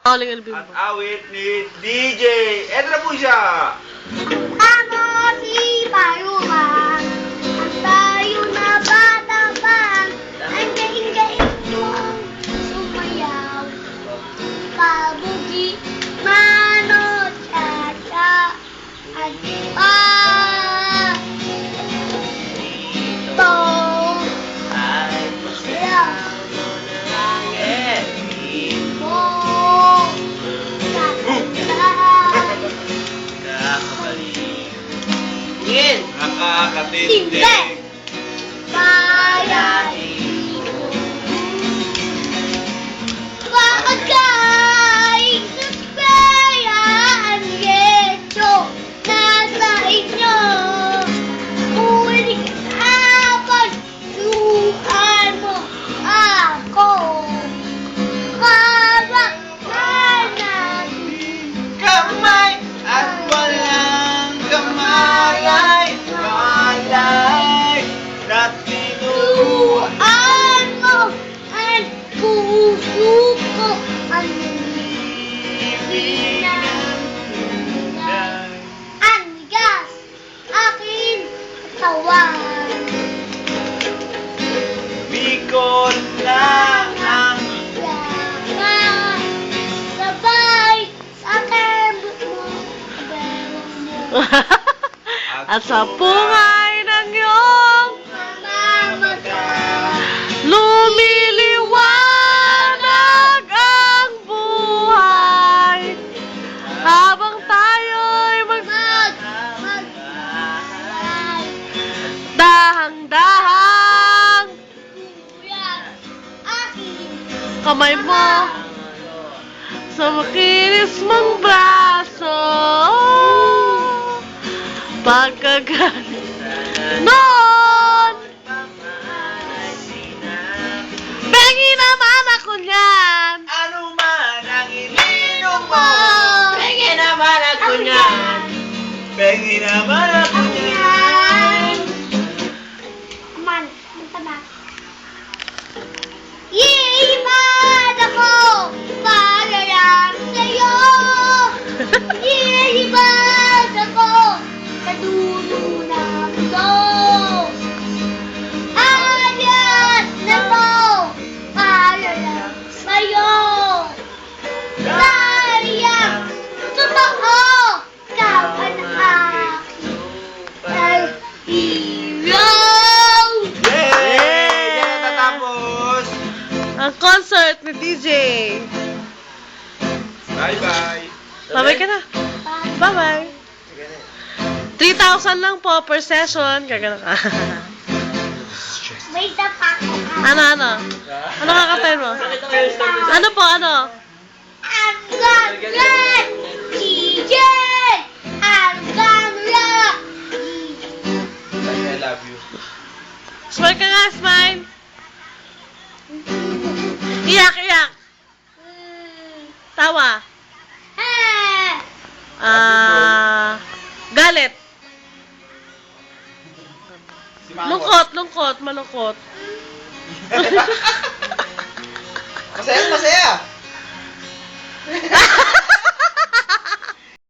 At awit ni DJ. Eto na po siya. Ano si Paruman? At tayo na bataban. Ang gaing-gaing mong sumayaw. Pabugi, mano, cha-cha. At pa. To. Ay, Sila. langit. Mo. Kakanta. Kakabalik. Ngin. Nakakatindig. Bayanin ko. Wakagay sa kayaan yecho nasa inyo. Ulit kapag suhan mo ako. Hawak kanan. Kamay at walang kamalay. Malay na Turuan mo ang puso ko ang tinutunan. Anigas, aking katawan. Bicol lang ang Yaman, sabay sa tembok mo, bewang mo. At At sa pungay ng iyong Mamamaga, lumiliwanag ang buhay habang tayo'y magmahal. dahang-dahang Kuya, aking kamay mo sa makinis mong braso. Pagkagaling noon, pengi naman ako niyan. ano man ang ininom mo. Pengen naman ako niyan. Pengi naman ako niyan. Ayan. Man, punta na. Iiwan ako para lang sa'yo. Iiwan ako sa dulo ng mundo. Ayos na ko para lang sa'yo. Dahil ang totoo, ikaw ang aking hero. Yay! Yan na tatapos. Ang concert ni DJ. Bye-bye. Babay ka na. Bye-bye. 3,000 lang po per session. Gagana ka. May isa pa ako. Ano? Ano kakapen mo? Ano po, ano? I'm gonna DJ. I'm gonna I love you. Smile ka nga, smile. Iyak. Tawa. Galit. Si Mango. Lungkot, malungkot. Masaya.